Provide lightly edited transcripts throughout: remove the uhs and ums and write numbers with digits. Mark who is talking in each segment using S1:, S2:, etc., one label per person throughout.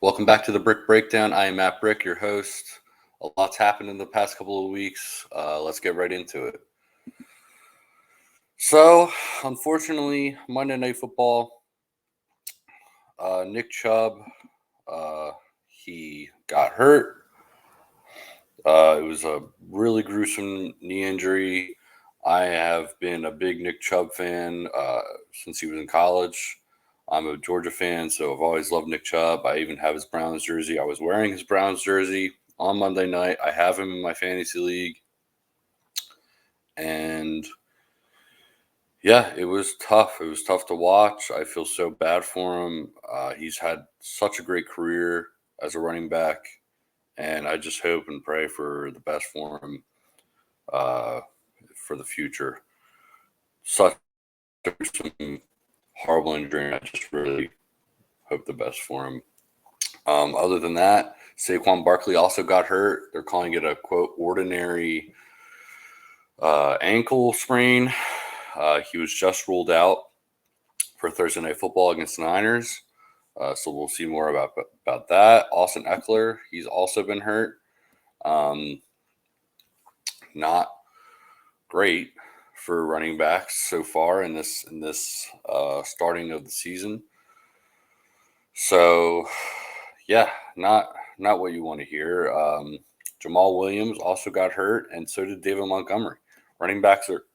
S1: Welcome back to the Brick Breakdown. I am Matt Brick, your host. A lot's happened in the past couple of weeks. Let's get right into it. So, unfortunately, Monday Night Football, Nick Chubb, uh, he got hurt. It was a really gruesome knee injury. I have been a big Nick Chubb fan since he was in college. I'm a Georgia fan, so I've always loved Nick Chubb. I even have his Browns jersey. I was wearing his Browns jersey on Monday night. I have him in my fantasy league. And yeah, it was tough. It was tough to watch. I feel so bad for him. He's had such a great career as a running back. And I just hope and pray for the best for him uh, for the future. Such some horrible injury, and I just really hope the best for him. Other than that, Saquon Barkley also got hurt. They're calling it a quote ordinary ankle sprain. He was just ruled out for Thursday Night Football against the Niners. So we'll see more about that. Austin Eckler, he's also been hurt. Not great for running backs so far in this starting of the season. So, yeah, not what you want to hear. Jamal Williams also got hurt, and so did David Montgomery. Running backs are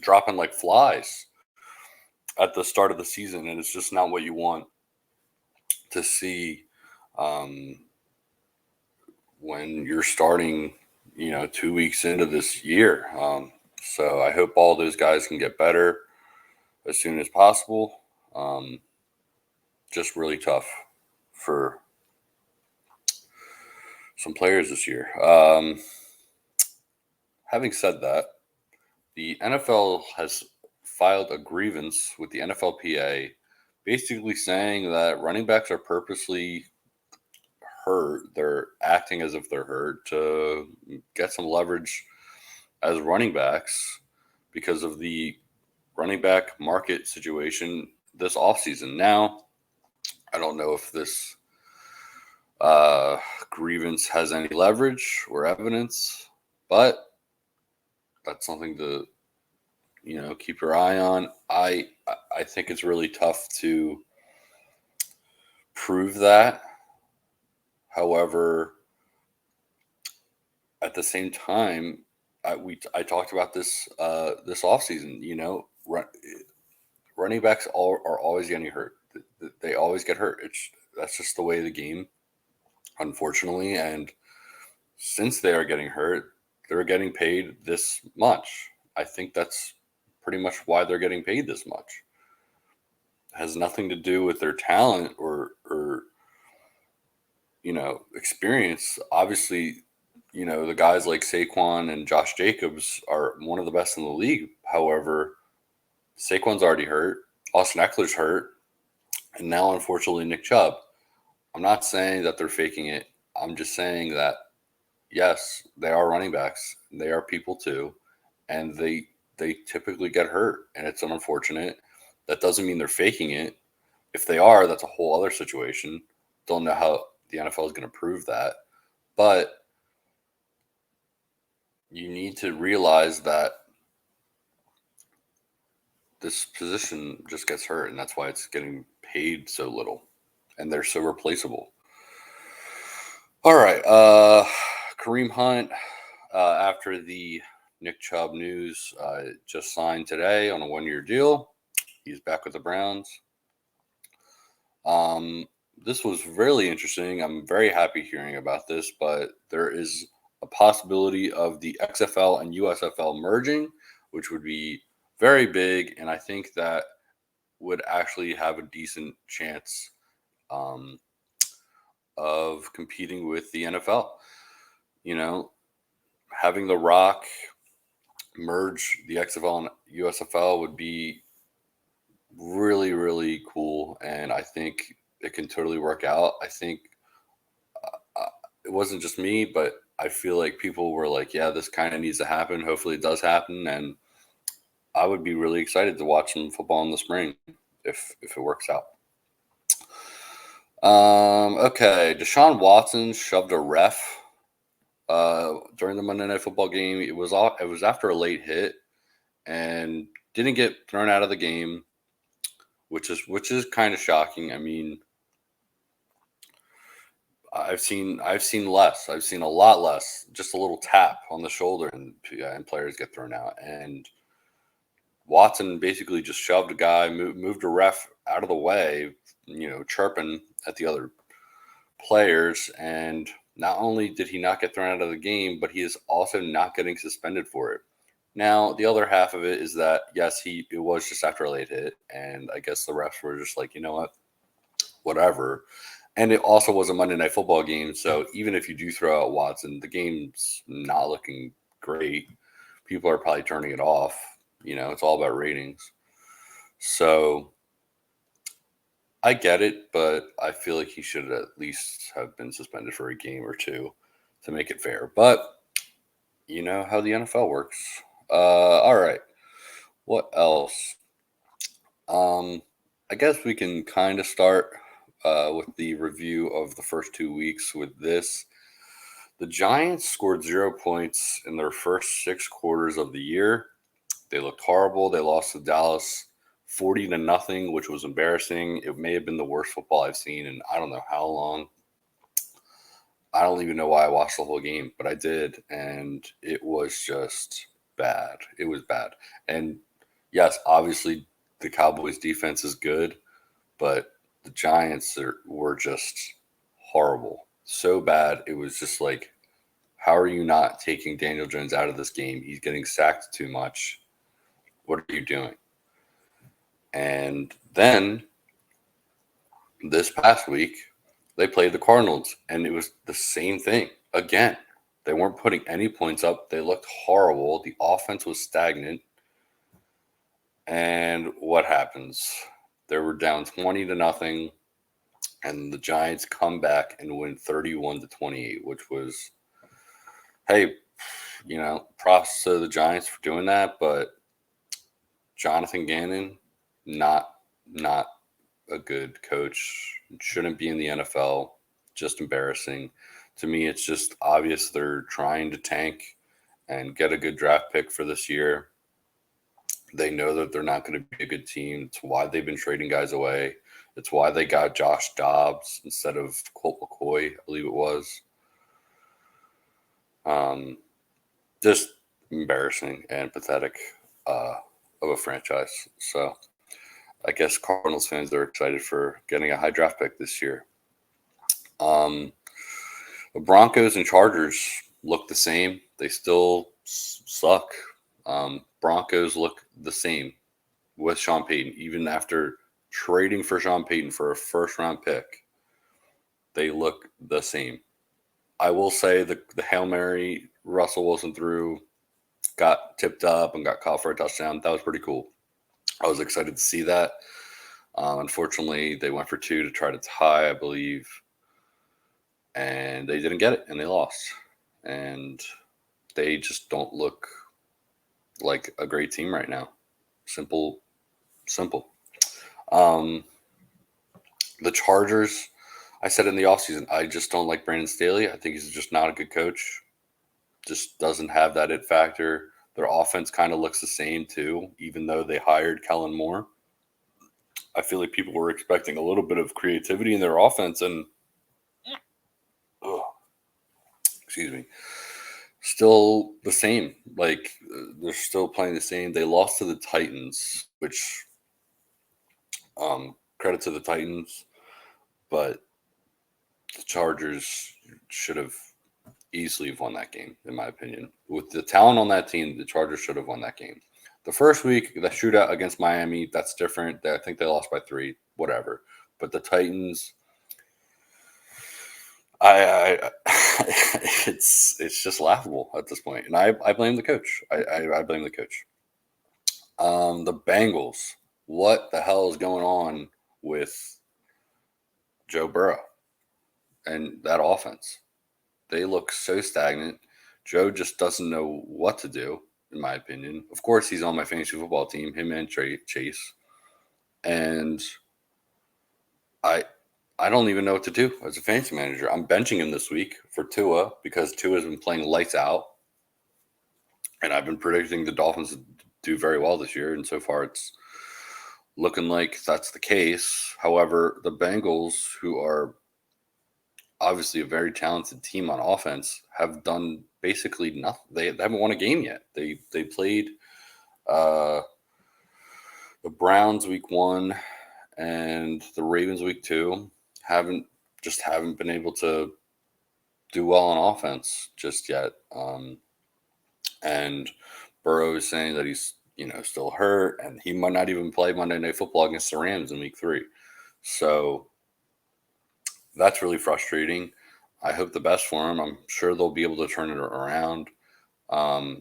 S1: dropping like flies at the start of the season, and it's just not what you want to see when you're starting, 2 weeks into this year. So I hope all those guys can get better as soon as possible. Just really tough for some players this year. Having said that, the NFL has filed a grievance with the NFLPA, basically saying that running backs are purposely hurt. They're acting as if they're hurt to get some leverage as running backs because of the running back market situation this offseason. Now, I don't know if this grievance has any leverage or evidence, but that's something to keep your eye on. I think it's really tough to prove that. However, at the same time, I talked about this this offseason. Running backs are always getting hurt. They always get hurt. That's just the way of the game, unfortunately. And since they are getting hurt, they're getting paid this much. I think that's pretty much why they're getting paid this much. It has nothing to do with their talent or experience. Obviously, the guys like Saquon and Josh Jacobs are one of the best in the league. However, Saquon's already hurt. Austin Eckler's hurt. And now, unfortunately, Nick Chubb. I'm not saying that they're faking it. I'm just saying that, yes, they are running backs. They are people too. And they typically get hurt. And it's unfortunate. That doesn't mean they're faking it. If they are, that's a whole other situation. Don't know how the NFL is going to prove that. But you need to realize that this position just gets hurt, and that's why it's getting paid so little, and they're so replaceable. All right, Kareem Hunt, after the Nick Chubb news, just signed today on a 1-year deal. He's back with the Browns. This was really interesting. I'm very happy hearing about this, but there is a possibility of the XFL and USFL merging, which would be very big, and I think that would actually have a decent chance of competing with the NFL. Having The Rock merge the XFL and USFL would be really, really cool, and I think it can totally work out. I think it wasn't just me, but I feel like people were like, yeah, this kind of needs to happen. Hopefully it does happen. And I would be really excited to watch some football in the spring if it works out. Okay. Deshaun Watson shoved a ref during the Monday Night Football game. It was after a late hit and didn't get thrown out of the game, which is kind of shocking. I mean, I've seen less. I've seen a lot less. Just a little tap on the shoulder, and players get thrown out. And Watson basically just shoved a guy, moved a ref out of the way, chirping at the other players. And not only did he not get thrown out of the game, but he is also not getting suspended for it. Now, the other half of it is that, yes, it was just after a late hit. And I guess the refs were just like, you know what, whatever. And it also was a Monday Night Football game. So even if you do throw out Watson, the game's not looking great. People are probably turning it off. It's all about ratings. So I get it, but I feel like he should at least have been suspended for a game or two to make it fair. But you know how the NFL works. All right. What else? I guess we can kind of start with the review of the first 2 weeks with this. The Giants scored 0 points in their first 6 quarters of the year. They looked horrible. They lost to Dallas 40-0, which was embarrassing. It may have been the worst football I've seen in I don't know how long. I don't even know why I watched the whole game, but I did, and it was just bad. It was bad. And yes, obviously the Cowboys defense is good, but the Giants were just horrible. So bad. It was just like, how are you not taking Daniel Jones out of this game? He's getting sacked too much. What are you doing? And then this past week, they played the Cardinals, and it was the same thing again. They weren't putting any points up. They looked horrible. The offense was stagnant. And what happens? They were down 20-0, and the Giants come back and win 31-28, which was, hey, props to the Giants for doing that, but Jonathan Gannon, not a good coach. Shouldn't be in the NFL. Just embarrassing. To me, it's just obvious they're trying to tank and get a good draft pick for this year. They know that they're not going to be a good team. It's why they've been trading guys away. It's why they got Josh Dobbs instead of Colt McCoy, I believe it was. Just embarrassing and pathetic of a franchise. So I guess Cardinals fans are excited for getting a high draft pick this year. The Broncos and Chargers look the same. They still suck. Broncos look the same with Sean Payton, even after trading for Sean Payton for a first-round pick. They look the same. I will say the Hail Mary Russell Wilson threw, got tipped up and got caught for a touchdown. That was pretty cool. I was excited to see that. Unfortunately, they went for 2 to try to tie, I believe, and they didn't get it, and they lost. And they just don't look like a great team right now. Simple. The Chargers, I said in the offseason, I just don't like Brandon Staley. I think he's just not a good coach. Just doesn't have that it factor. Their offense kind of looks the same too, even though they hired Kellen Moore. I feel like people were expecting a little bit of creativity in their offense, and excuse me, still the same. Like they're still playing the same. They lost to the Titans, which credit to the Titans, but the Chargers should have easily won that game, in my opinion. With the talent on that team, the Chargers should have won that game. The first week, the shootout against Miami, that's different. I think they lost by 3, whatever. But the Titans, it's just laughable at this point, and I blame the coach. I blame the coach. The Bengals, what the hell is going on with Joe Burrow and that offense? They look so stagnant. Joe just doesn't know what to do, in my opinion. Of course, he's on my fantasy football team, him and Chase. And I don't even know what to do as a fantasy manager. I'm benching him this week for Tua because Tua has been playing lights out, and I've been predicting the Dolphins to do very well this year, and so far it's looking like that's the case. However, the Bengals, who are obviously a very talented team on offense, have done basically nothing. They haven't won a game yet. They played uh, the Browns week 1 and the Ravens week 2. Haven't been able to do well on offense just yet. And Burrow is saying that he's still hurt, and he might not even play Monday Night Football against the Rams in week 3. So that's really frustrating. I hope the best for him. I'm sure they'll be able to turn it around.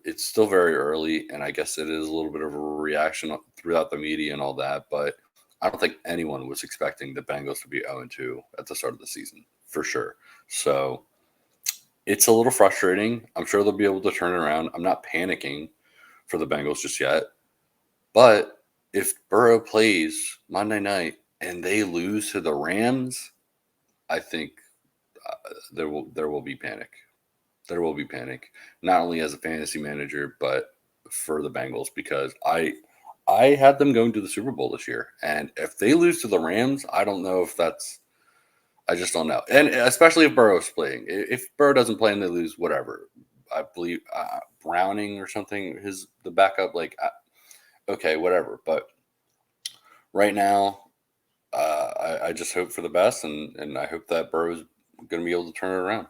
S1: It's still very early, and I guess it is a little bit of a reaction throughout the media and all that, but I don't think anyone was expecting the Bengals to be 0-2 at the start of the season, for sure. So it's a little frustrating. I'm sure they'll be able to turn it around. I'm not panicking for the Bengals just yet. But if Burrow plays Monday night and they lose to the Rams, I think there will be panic. There will be panic, not only as a fantasy manager, but for the Bengals, because I had them going to the Super Bowl this year, and if they lose to the Rams, I don't know if that's. I just don't know, and especially if Burrow's playing. If Burrow doesn't play and they lose, whatever. I believe Browning or something, the backup, okay, whatever. But right now, I just hope for the best, and I hope that Burrow's going to be able to turn it around.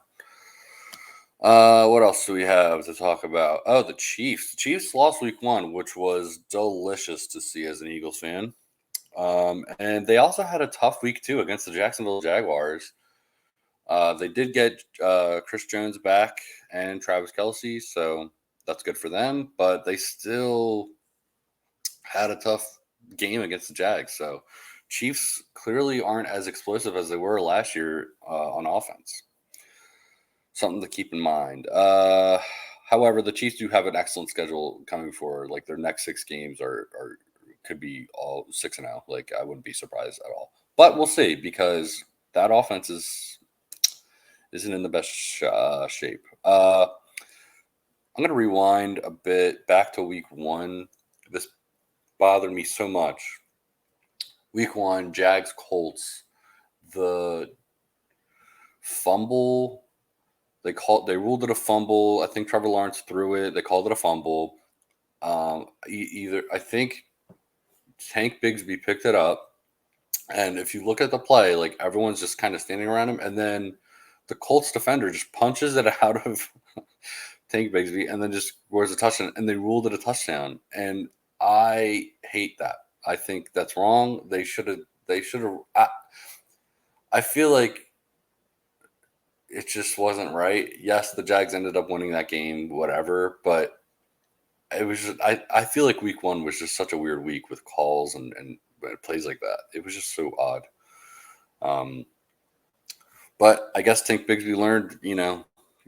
S1: What else do we have to talk about? Oh, the Chiefs. The Chiefs lost week 1, which was delicious to see as an Eagles fan. And they also had a tough week 2 against the Jacksonville Jaguars. They did get Chris Jones back and Travis Kelce, so that's good for them. But they still had a tough game against the Jags. So Chiefs clearly aren't as explosive as they were last year on offense. Something to keep in mind. However, the Chiefs do have an excellent schedule coming forward. Like their next 6 games are could be all 6-0. Like I wouldn't be surprised at all. But we'll see, because that offense isn't in the best shape. I'm going to rewind a bit back to week 1. This bothered me so much. Week 1, Jags Colts. The fumble. They ruled it a fumble. I think Trevor Lawrence threw it. They called it a fumble. I think Tank Bigsby picked it up, and if you look at the play, like everyone's just kind of standing around him, and then the Colts defender just punches it out of Tank Bigsby, and then just scores a touchdown, and they ruled it a touchdown. And I hate that. I think that's wrong. They should have. I feel like it just wasn't right. Yes, the Jags ended up winning that game, whatever, but it was just, I feel like week 1 was just such a weird week with calls and plays like that. It was just so odd. But I guess Tank Bigsby learned, you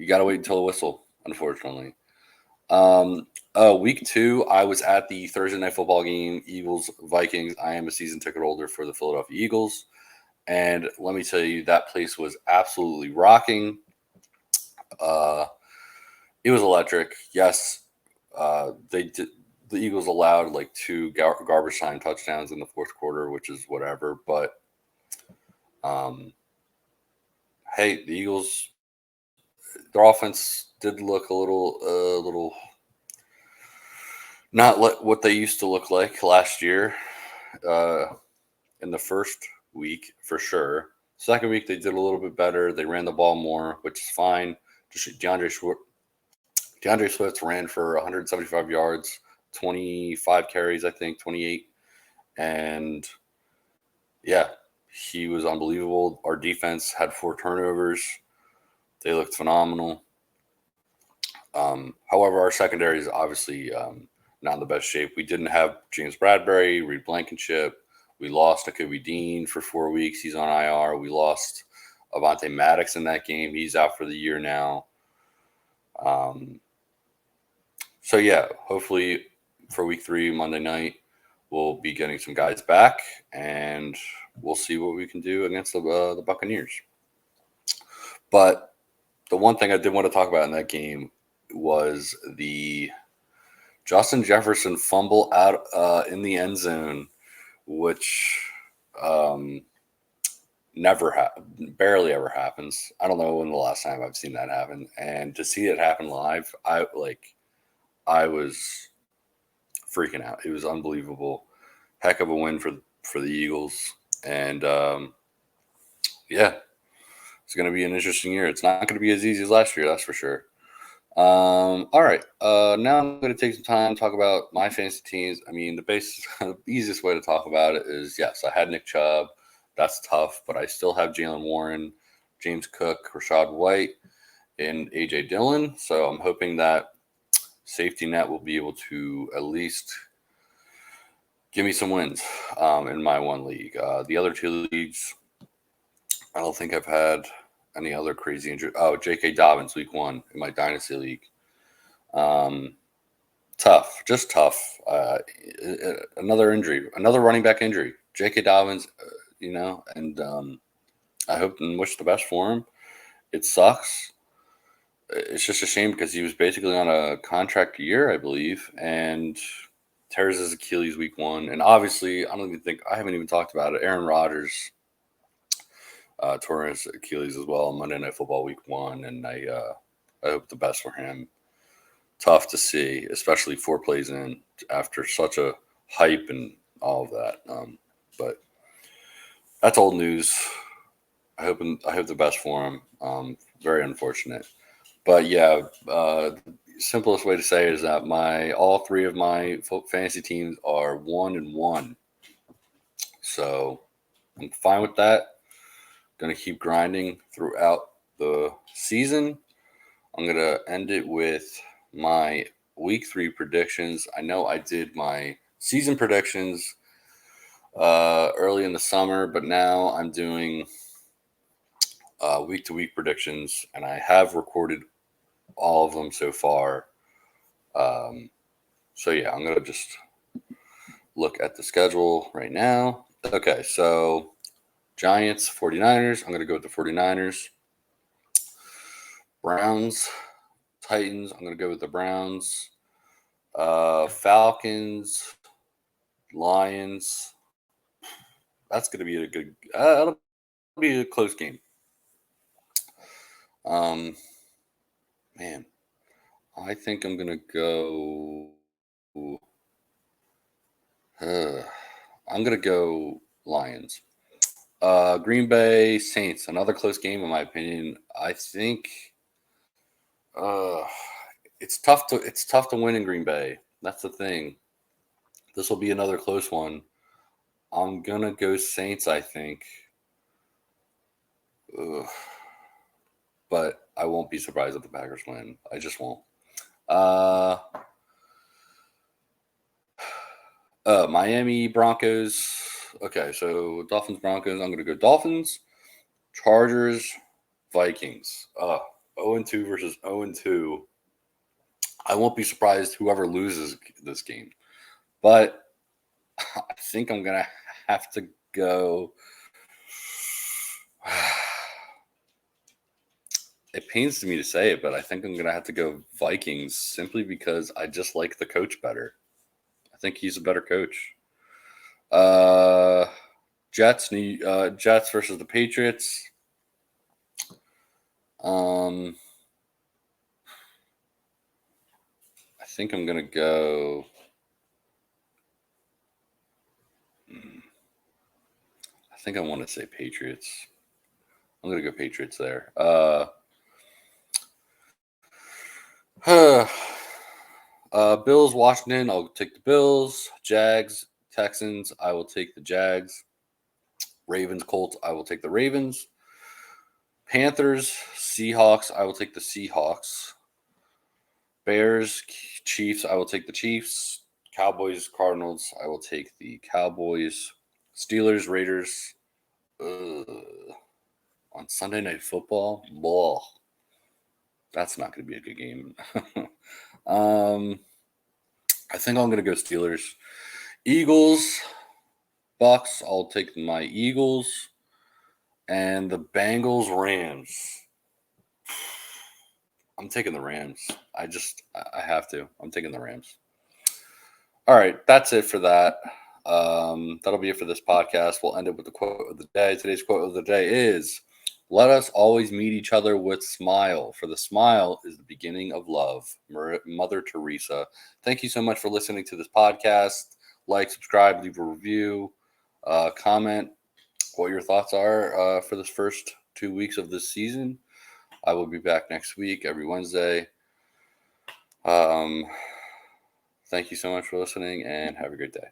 S1: got to wait until a whistle, unfortunately. Week 2, I was at the Thursday Night Football game, Eagles-Vikings. I am a season ticket holder for the Philadelphia Eagles. And let me tell you, that place was absolutely rocking. It was electric. Yes, the Eagles allowed like 2 garbage time touchdowns in the fourth quarter, which is whatever. But hey, the Eagles, their offense did look a little not what they used to look like last year. In the first week, for sure. Second week, they did a little bit better. They ran the ball more, which is fine. DeAndre Swift ran for 175 yards, 25 carries, I think, 28. And yeah, he was unbelievable. Our defense had 4 turnovers. They looked phenomenal. However, our secondary is obviously not in the best shape. We didn't have James Bradbury, Reed Blankenship. We lost Nakobe Dean for 4 weeks. He's on IR. We lost Avonte Maddox in that game. He's out for the year now. So, yeah, hopefully for week 3, Monday night, we'll be getting some guys back, and we'll see what we can do against the Buccaneers. But the one thing I did want to talk about in that game was the Justin Jefferson fumble out in the end zone, which barely ever happens. I don't know when the last time I've seen that happen, and to see it happen live, I was freaking out. It was unbelievable. Heck of a win for the Eagles, and yeah, it's going to be an interesting year. It's not going to be as easy as last year, that's for sure. All right. Now I'm going to take some time to talk about my fantasy teams. I mean, the easiest way to talk about it is, yes, I had Nick Chubb. That's tough, but I still have Jalen Warren, James Cook, Rashad White, and A.J. Dillon. So I'm hoping that safety net will be able to at least give me some wins in my one league. The other two leagues, I don't think I've had any other crazy injury. Oh, J.K. Dobbins, week 1 in my dynasty league. Tough, just tough. Another injury, another running back injury. J.K. Dobbins, and I hope and wish the best for him. It sucks. It's just a shame because he was basically on a contract year, I believe, and tears his Achilles week 1. And obviously, I haven't even talked about it. Aaron Rodgers tore his Achilles as well on Monday Night Football week 1, and I hope the best for him. Tough to see, especially 4 plays in after such a hype and all of that. But that's old news. I hope the best for him. Very unfortunate, but yeah. Simplest way to say it is that all 3 of my fantasy teams are 1-1, so I'm fine with that. Going to keep grinding throughout the season. I'm going to end it with my week 3 predictions. I know I did my season predictions early in the summer, but now I'm doing week-to-week predictions, and I have recorded all of them so far. So yeah, I'm going to just look at the schedule right now. Okay, so Giants, 49ers. I'm going to go with the 49ers. Browns, Titans. I'm going to go with the Browns. Falcons, Lions. That's going to be a good. It'll be a close game. Man, I think I'm going to go. I'm going to go Lions. Green Bay Saints, another close game in my opinion. I think it's tough to win in Green Bay. That's the thing. This will be another close one. I'm gonna go Saints, I think. But I won't be surprised if the Packers win. I just won't. Miami Broncos. Okay, so Dolphins Broncos. I'm gonna go Dolphins. Chargers Vikings. 0-2 versus 0-2. I won't be surprised whoever loses this game, but I think I'm gonna have to go. It pains me to say it, but I think I'm gonna have to go Vikings simply because I just like the coach better. I think he's a better coach. Jets versus the Patriots. I think I'm gonna go. I think I want to say Patriots. I'm gonna go Patriots there. Bills, Washington. I'll take the Bills. Jags, Texans. I will take the Jags. Ravens, Colts. I will take the Ravens. Panthers, Seahawks. I will take the Seahawks. Bears, Chiefs. I will take the Chiefs. Cowboys, Cardinals. I will take the Cowboys. Steelers, Raiders. On Sunday Night Football. Blah. That's not going to be a good game. I think I'm going to go Steelers. Eagles, Bucks. I'll take my Eagles. And the Bengals, Rams. I'm taking the Rams. I have to. I'm taking the Rams. All right, that's it for that. That'll be it for this podcast. We'll end it with the quote of the day. Today's quote of the day is, "Let us always meet each other with smile, for the smile is the beginning of love." Mother Teresa. Thank you so much for listening to this podcast. Like, subscribe, leave a review, comment what your thoughts are for this first 2 weeks of this season. I will be back next week, every Wednesday. Thank you so much for listening, and have a great day.